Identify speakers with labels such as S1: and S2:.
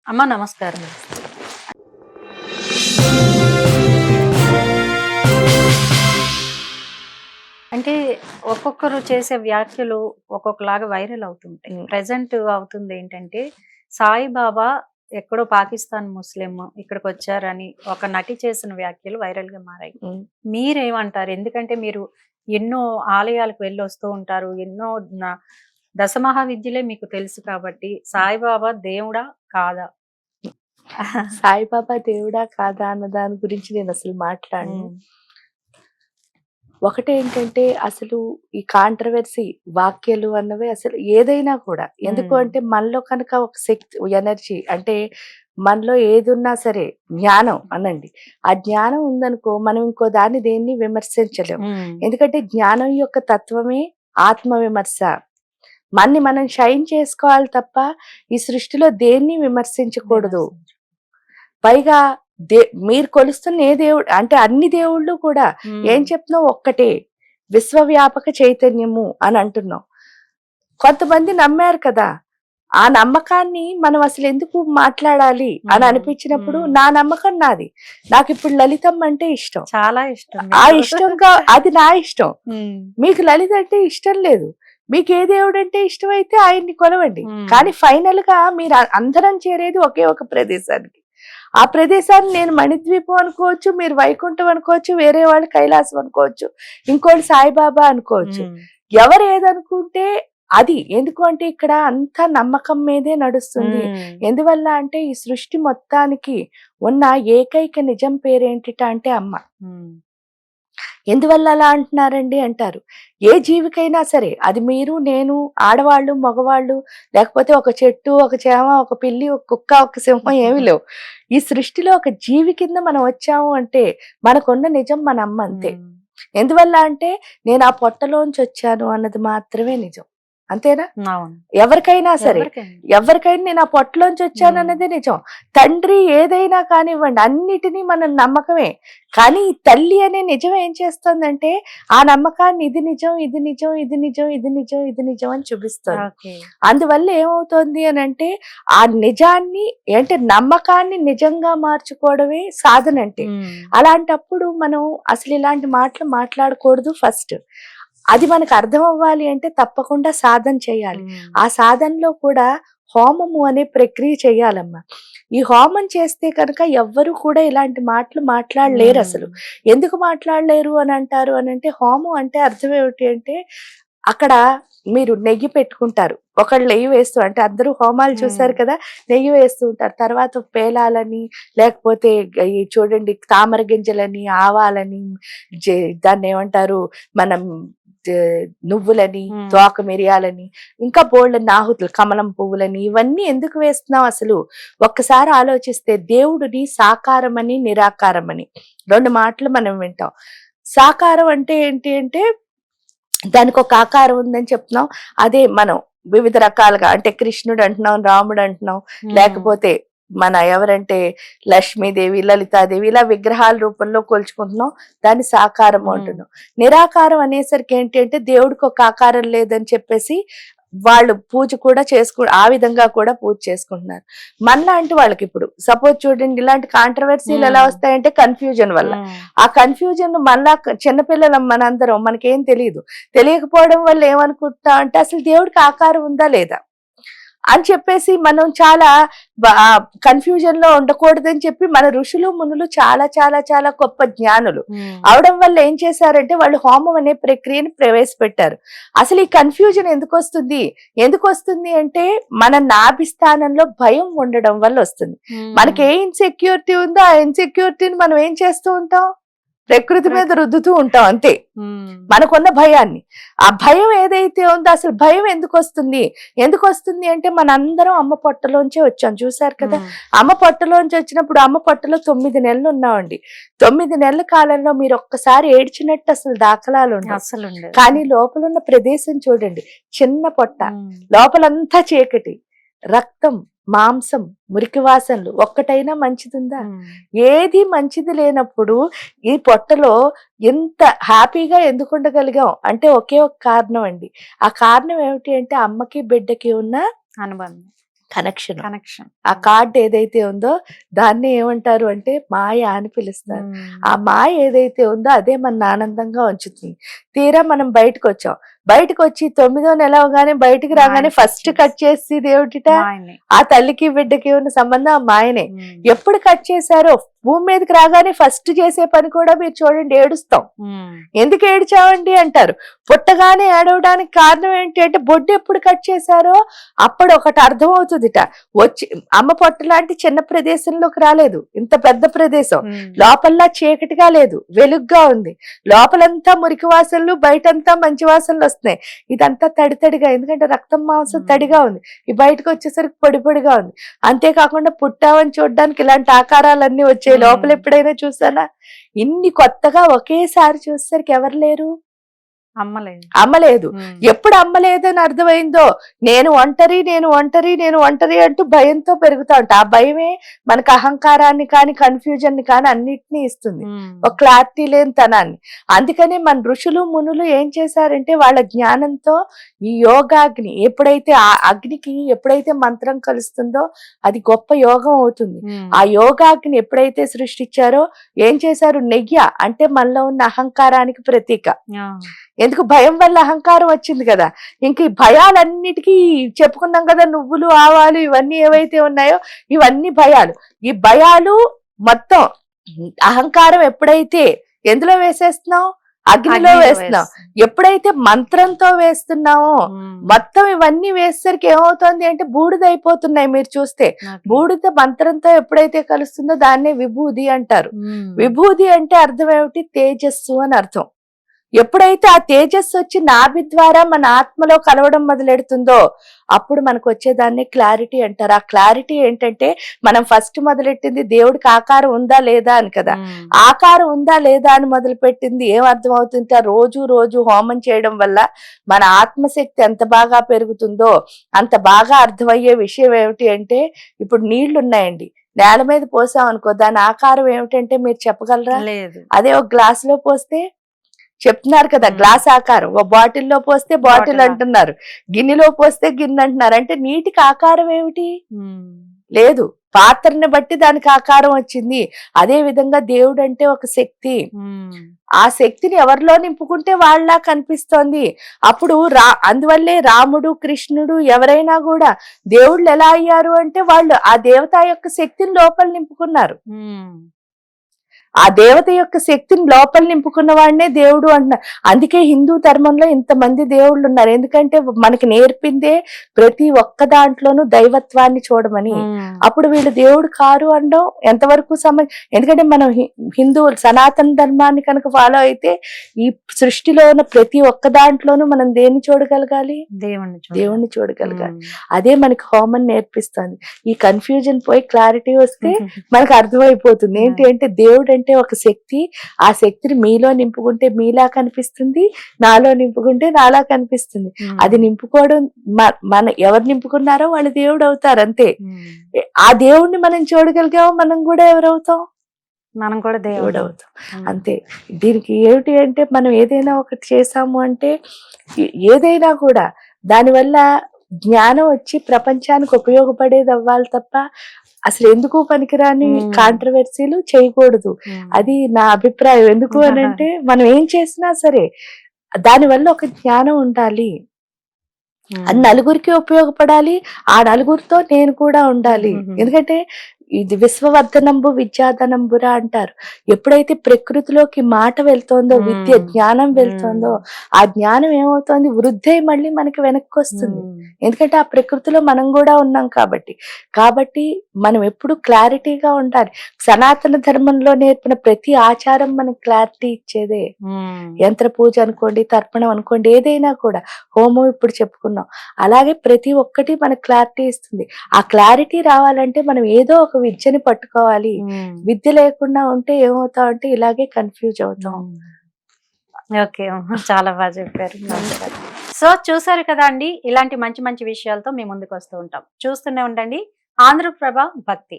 S1: అమ్మ నమస్కారం. అంటే ఒక్కొక్కరు చేసే వ్యాఖ్యలు ఒక్కొక్కలాగా వైరల్ అవుతుంటాయి. ప్రెజెంట్ అవుతుంది ఏంటంటే, సాయిబాబా ఎక్కడో పాకిస్తాన్ ముస్లిం ఇక్కడికొచ్చారని ఒక నటి చేసిన వ్యాఖ్యలు వైరల్‌గా మారాయి. మీరేమంటారు? ఎందుకంటే మీరు ఎన్నో ఆలయాలకు వెళ్ళొస్తూ ఉంటారు. ఎన్నో న దశమహావిద్యలే మీకు తెలుసు కాబట్టి సాయిబాబా దేవుడా? కాదా?
S2: సాయిబాబా దేవుడా కాదా అన్న దాని గురించి నేను అసలు మాట్లాడను.
S1: హ్మ్.
S2: ఒకటేంటంటే అసలు ఈ కాంట్రవర్సీ వాక్యాలు అన్నవి అసలు ఏదైనా కూడా ఎందుకు అంటే మనలో కనుక ఒక శక్తి ఎనర్జీ అంటే మనలో ఏదున్నా సరే జ్ఞానం అనండి. ఆ జ్ఞానం ఉందనుకో మనం ఇంకో దాన్ని దేన్ని విమర్శించలేం.
S1: హ్మ్.
S2: ఎందుకంటే జ్ఞానం యొక్క తత్వమే ఆత్మ విమర్శ. మనని మనం షైన్ చేసుకోవాలి తప్ప ఈ సృష్టిలో దేన్ని విమర్శించకూడదు. పైగా మీరు కొలుస్తున్న ఏ దేవుడు అంటే అన్ని దేవుళ్ళు కూడా ఏం చెప్తున్నావు ఒక్కటే విశ్వవ్యాపక చైతన్యము అని అంటున్నాం. కొంతమంది నమ్మారు కదా, ఆ నమ్మకాన్ని మనం అసలు ఎందుకు మాట్లాడాలి అని అనిపించినప్పుడు నా నమ్మకం నాది. నాకు ఇప్పుడు లలితమ్మ అంటే ఇష్టం,
S1: చాలా ఇష్టం.
S2: ఆ ఇష్టంగా అది నా ఇష్టం. మీకు లలిత అంటే ఇష్టం లేదు, మీకు ఏ దేవుడు అంటే ఇష్టం అయితే ఆయన్ని కొలవండి. కానీ ఫైనల్ గా మీరు అందరం చేరేది ఒకే ఒక ప్రదేశానికి. ఆ ప్రదేశాన్ని నేను మణిద్వీపం అనుకోవచ్చు, మీరు వైకుంఠం అనుకోవచ్చు, వేరే వాళ్ళు కైలాసం అనుకోవచ్చు, ఇంకోటి సాయిబాబా అనుకోవచ్చు. ఎవరు ఏదనుకుంటే అది. ఎందుకు అంటే ఇక్కడ అంతా నమ్మకం మీదే నడుస్తుంది. ఎందువల్ల అంటే ఈ సృష్టి మొత్తానికి ఉన్న ఏకైక నిజం పేరేంటిట అంటే అమ్మ. ఎందువల్ల అలా అంటున్నారండి అంటారు. ఏ జీవికైనా సరే అది మీరు నేను ఆడవాళ్ళు మగవాళ్ళు లేకపోతే ఒక చెట్టు ఒక చేమ ఒక పిల్లి ఒక కుక్క ఒక సింహం ఏమీ లేవు. ఈ సృష్టిలో ఒక జీవి కింద మనం వచ్చాము అంటే మనకున్న నిజం మన అమ్మ అంతే. ఎందువల్ల అంటే నేను ఆ పొట్టలోంచి వచ్చాను అన్నది మాత్రమే నిజం. అంతేనా? ఎవరికైనా సరే ఎవరికైనా నేను ఆ పొట్టలోంచి వచ్చానన్నదే నిజం. తండ్రి ఏదైనా కానివ్వండి అన్నిటినీ మనం నమ్మకమే. కానీ ఈ తల్లి అనే నిజం ఏం చేస్తుందంటే ఆ నమ్మకాన్ని ఇది నిజం ఇది నిజం ఇది నిజం ఇది నిజం ఇది నిజం అని చూపిస్తుంది. అందువల్ల ఏమవుతుంది అని అంటే ఆ నిజాన్ని అంటే నమ్మకాన్ని నిజంగా మార్చుకోవడమే సాధన అంటే. అలాంటప్పుడు మనం అసలు ఇలాంటి మాటలు మాట్లాడకూడదు. ఫస్ట్ అది మనకు అర్థం అవ్వాలి అంటే తప్పకుండా సాధన చేయాలి. ఆ సాధనలో కూడా హోమము అనే ప్రక్రియ చేయాలమ్మా. ఈ హోమం చేస్తే కనుక ఎవ్వరు కూడా ఇలాంటి మాటలు మాట్లాడలేరు అసలు. ఎందుకు మాట్లాడలేరు అని అంటారు అని అంటే హోమం అంటే అర్థం ఏమిటి అంటే అక్కడ మీరు నెయ్యి పెట్టుకుంటారు, ఒకళ్ళు నెయ్యి వేస్తూ అంటే అందరూ హోమాలు చూసారు కదా, నెయ్యి వేస్తూ ఉంటారు. తర్వాత పేలాలని లేకపోతే చూడండి తామర గింజలని ఆవాలని దాన్ని ఏమంటారు మనం నువ్వులని తోక మిరియాలని ఇంకా బోళ్ళని ఆహుతులు కమలం పువ్వులని ఇవన్నీ ఎందుకు వేస్తున్నాం అసలు ఒక్కసారి ఆలోచిస్తే దేవుడిని సాకారం అని నిరాకారం అని రెండు మాటలు మనం వింటాం. సాకారం అంటే ఏంటి అంటే దానికి ఒక ఆకారం ఉందని చెప్తున్నాం. అదే మనం వివిధ రకాలుగా అంటే కృష్ణుడు అంటున్నాం, రాముడు అంటున్నాం, లేకపోతే మన ఎవరంటే లక్ష్మీదేవి లలితాదేవి ఇలా విగ్రహాల రూపంలో కొలుచుకుంటున్నాం, దాన్ని సాకారం అంటున్నాం. నిరాకారం అనేసరికి ఏంటి అంటే దేవుడికి ఒక ఆకారం లేదని చెప్పేసి వాళ్ళు పూజ కూడా ఆ విధంగా కూడా పూజ చేసుకుంటున్నారు. మనలాంటి వాళ్ళకి ఇప్పుడు సపోజ్ చూడండి ఇలాంటి కాంట్రవర్సీలు ఎలా వస్తాయంటే కన్ఫ్యూజన్ వల్ల. ఆ కన్ఫ్యూజన్ మళ్ళా చిన్నపిల్లలం మనందరం మనకేం తెలియకపోవడం వల్ల ఏమనుకుంటా అంటే అసలు దేవుడికి ఆకారం ఉందా లేదా అని చెప్పేసి మనం చాలా కన్ఫ్యూజన్ లో ఉండకూడదని చెప్పి మన ఋషులు మునులు చాలా చాలా చాలా గొప్ప జ్ఞానులు అవడం వల్ల ఏం చేశారంటే వాళ్ళు హోమం అనే ప్రక్రియను ప్రవేశపెట్టారు. అసలు ఈ కన్ఫ్యూజన్ ఎందుకు వస్తుంది అంటే మన నాభి స్థానంలో భయం ఉండడం వల్ల వస్తుంది. మనకి ఏ ఇన్సెక్యూరిటీ ఉందో ఆ ఇన్సెక్యూరిటీని మనం ఏం చేస్తూ ఉంటాం, ప్రకృతి మీద రుద్దుతూ ఉంటాం అంతే మనకున్న భయాన్ని. ఆ భయం ఏదైతే ఉందో అసలు భయం ఎందుకు వస్తుంది అంటే మనందరం అమ్మ పొట్టలోంచే వచ్చాం. చూసారు కదా, అమ్మ పొట్టలోంచి వచ్చినప్పుడు అమ్మ పొట్టలో 9 నెలలు ఉన్నామండి. 9 నెలల కాలంలో మీరు ఒక్కసారి ఏడ్చినట్టు అసలు దాఖలాలు ఉండవు. కానీ లోపల ఉన్న ప్రదేశం చూడండి, చిన్న పొట్ట, లోపలంతా చీకటి, రక్తం మాంసం మురికి వాసనలు, ఒక్కటైనా మంచిదిందా? ఏది మంచిది లేనప్పుడు ఈ పొట్టలో ఎంత హ్యాపీగా ఎందుకు ఉండగలిగాం అంటే ఒకే ఒక కారణం అండి. ఆ కారణం ఏమిటి అంటే అమ్మకి బిడ్డకి ఉన్న
S1: అనుబంధం.
S2: కనెక్షన్.
S1: కనెక్షన్.
S2: ఆ కార్డ్ ఏదైతే ఉందో దాన్ని ఏమంటారు అంటే మాయ అని పిలుస్తారు. ఆ మాయ ఏదైతే ఉందో అదే మన ఆనందంగా ఉంచుతుంది. తీరా మనం బయటకు వచ్చాం, బయటకు వచ్చి 9వ నెల అవగానే బయటికి రాగానే ఫస్ట్ కట్ చేసేది ఏమిటిట? ఆ తల్లికి బిడ్డకి ఉన్న సంబంధం ఆ మాయనే. ఎప్పుడు కట్ చేశారో భూమి మీదకి రాగానే ఫస్ట్ చేసే పని కూడా మీరు చూడండి, ఏడుస్తాం. ఎందుకు ఏడ్చావండి అంటారు. పుట్టగానే ఏడవడానికి కారణం ఏంటి అంటే బొడ్డు ఎప్పుడు కట్ చేశారో అప్పుడు ఒకటి అర్థం అవుతుందిట. వచ్చి అమ్మ పొట్ట లాంటి చిన్న ప్రదేశంలోకి రాలేదు, ఇంత పెద్ద ప్రదేశం. లోపల్లా చీకటిగా లేదు, వెలుగ్గా ఉంది. లోపలంతా మురికి వాసనలు, బయటంతా మంచి వాసనలు వస్తున్నాయి. ఇదంతా తడి తడిగా, ఎందుకంటే రక్తం మాంసం తడిగా ఉంది. ఈ బయటకు వచ్చేసరికి పొడి పొడిగా ఉంది. అంతేకాకుండా పుట్టావని చూడడానికి ఇలాంటి ఆకారాలన్నీ వచ్చాయి. లోపల ఎప్పుడైనా చూసానా? ఇన్ని కొత్తగా ఒకేసారి చూసేసరికి ఎవరు లేరు, అమ్మలేదు. ఎప్పుడు అమ్మలేదని అర్థమైందో నేను ఒంటరి నేను ఒంటరి నేను ఒంటరి అంటూ భయంతో పెరుగుతా ఉంటా. ఆ భయమే మనకు అహంకారాన్ని కానీ కన్ఫ్యూజన్ ని కానీ అన్నిటినీ ఇస్తుంది, ఒక క్లారిటీ లేని తనాన్ని. అందుకనే మన ఋషులు మునులు ఏం చేశారంటే వాళ్ళ జ్ఞానంతో ఈ యోగాగ్ని ఎప్పుడైతే ఆ అగ్నికి ఎప్పుడైతే మంత్రం కలుస్తుందో అది గొప్ప యోగం అవుతుంది. ఆ యోగాగ్ని ఎప్పుడైతే సృష్టించారో ఏం చేశారు? నెయ్య అంటే మనలో ఉన్న అహంకారానికి ప్రతీక. ఎందుకు? భయం వల్ల అహంకారం వచ్చింది కదా. ఇంక ఈ భయాలన్నిటికీ చెప్పుకున్నాం కదా, నువ్వులు ఆవాలు ఇవన్నీ ఏవైతే ఉన్నాయో ఇవన్నీ భయాలు. ఈ భయాలు మొత్తం అహంకారం ఎప్పుడైతే ఎందులో వేసేస్తున్నావు? అగ్నిలో వేస్తున్నావు. ఎప్పుడైతే మంత్రంతో వేస్తున్నామో మొత్తం ఇవన్నీ వేసేసరికి ఏమవుతుంది అంటే బూడిద అయిపోతున్నాయి. మీరు చూస్తే బూడిద మంత్రంతో ఎప్పుడైతే కలుస్తుందో దాన్నే విభూది అంటారు. విభూది అంటే అర్థం ఏమిటి? తేజస్సు అని అర్థం. ఎప్పుడైతే ఆ తేజస్సు వచ్చి నాభి ద్వారా మన ఆత్మలో కలవడం మొదలెడుతుందో అప్పుడు మనకు వచ్చేదాన్ని క్లారిటీ అంటారు. ఆ క్లారిటీ ఏంటంటే మనం ఫస్ట్ మొదలెట్టింది దేవుడికి ఆకారం ఉందా లేదా అని కదా. ఆకారం ఉందా లేదా అని మొదలుపెట్టింది ఏం అర్థం అవుతుంటే రోజు రోజు హోమం చేయడం వల్ల మన ఆత్మశక్తి ఎంత బాగా పెరుగుతుందో అంత బాగా అర్థమయ్యే విషయం ఏమిటి అంటే, ఇప్పుడు నీళ్లు ఉన్నాయండి, నేల మీద పోసాం అనుకో, దాని ఆకారం ఏమిటంటే మీరు చెప్పగలరా? అదే ఒక గ్లాస్ లో పోస్తే చెప్తున్నారు కదా, గ్లాస్ ఆకారం. ఓ బాటిల్లో పోస్తే బాటిల్ అంటున్నారు, గిన్నెలో పోస్తే గిన్నె అంటున్నారు. అంటే నీటికి ఆకారం ఏమిటి? లేదు. పాత్రని బట్టి దానికి ఆకారం వచ్చింది. అదే విధంగా దేవుడు అంటే ఒక శక్తి. ఆ శక్తిని ఎవరిలో నింపుకుంటే వాళ్ళ కనిపిస్తోంది. అప్పుడు అందువల్లే రాముడు కృష్ణుడు ఎవరైనా కూడా దేవుళ్ళు ఎలా అయ్యారు అంటే వాళ్ళు ఆ దేవత యొక్క శక్తిని లోపల నింపుకున్నారు. ఆ దేవత యొక్క శక్తిని లోపల నింపుకున్న వాడినే దేవుడు అంటున్నారు. అందుకే హిందూ ధర్మంలో ఇంతమంది దేవుళ్ళు ఉన్నారు. ఎందుకంటే మనకి నేర్పిందే ప్రతి ఒక్క దాంట్లోనూ దైవత్వాన్ని చూడమని. అప్పుడు వీళ్ళు దేవుడు కారు అనడం ఎంతవరకు ఎందుకంటే మనం హిందువులు సనాతన ధర్మాన్ని కనుక ఫాలో అయితే ఈ సృష్టిలో ఉన్న ప్రతి ఒక్క దాంట్లోనూ మనం దేన్ని చూడగలగాలి? దేవుణ్ణి చూడగలగాలి. అదే మనకి హోమం నేర్పిస్తుంది. ఈ కన్ఫ్యూజన్ పోయి క్లారిటీ వస్తే మనకు అర్థమైపోతుంది ఏంటి అంటే దేవుడు అంటే ఒక శక్తి. ఆ శక్తిని మీలో నింపుకుంటే మీలా కనిపిస్తుంది, నాలో నింపుకుంటే నాలా కనిపిస్తుంది. అది నింపుకోవడం మన ఎవరు నింపుకున్నారో వాళ్ళు దేవుడు అవుతారు అంతే. ఆ దేవుడిని మనం చూడగలిగామో మనం కూడా ఎవరవుతాం?
S1: మనం కూడా దేవుడు
S2: అవుతాం అంతే. దీనికి ఏమిటి అంటే మనం ఏదైనా ఒకటి చేసాము అంటే ఏదైనా కూడా దానివల్ల జ్ఞానం వచ్చి ప్రపంచానికి ఉపయోగపడేది అవ్వాలి తప్ప అసలు ఎందుకు పనికిరాని కాంట్రవర్సీలు చేయకూడదు. అది నా అభిప్రాయం. ఎందుకు అని అంటే మనం ఏం చేసినా సరే దానివల్ల ఒక జ్ఞానం ఉండాలి, అది నలుగురికి ఉపయోగపడాలి, ఆ నలుగురితో నేను కూడా ఉండాలి. ఎందుకంటే ఇది విశ్వవర్ధనంబు విద్యాధనంబురా అంటారు. ఎప్పుడైతే ప్రకృతిలోకి మాట వెళ్తోందో, విద్య జ్ఞానం వెళ్తోందో ఆ జ్ఞానం ఏమవుతోంది? వృద్ధి మళ్ళీ మనకి వెనక్కి వస్తుంది. ఎందుకంటే ఆ ప్రకృతిలో మనం కూడా ఉన్నాం కాబట్టి మనం ఎప్పుడు క్లారిటీగా ఉండాలి. సనాతన ధర్మంలో నేర్పిన ప్రతి ఆచారం మనకి క్లారిటీ ఇచ్చేదే. యంత్ర పూజ అనుకోండి, తర్పణం అనుకోండి, ఏదైనా కూడా, హోమం ఇప్పుడు చెప్పుకున్నాం. అలాగే ప్రతి ఒక్కటి మనకు క్లారిటీ ఇస్తుంది. ఆ క్లారిటీ రావాలంటే మనం ఏదో ఒక విద్యని పట్టుకోవాలి. విద్య లేకుండా ఉంటే ఏమవుతాం అంటే ఇలాగే కన్ఫ్యూజ్ అవుతాం.
S1: ఓకే, చాలా బాగా చెప్పారు. సో చూసారు కదా అండి, ఇలాంటి మంచి మంచి విషయాలతో మేము ముందుకు వస్తూ ఉంటాం. చూస్తూనే ఉండండి ఆంధ్రప్రభ భక్తి.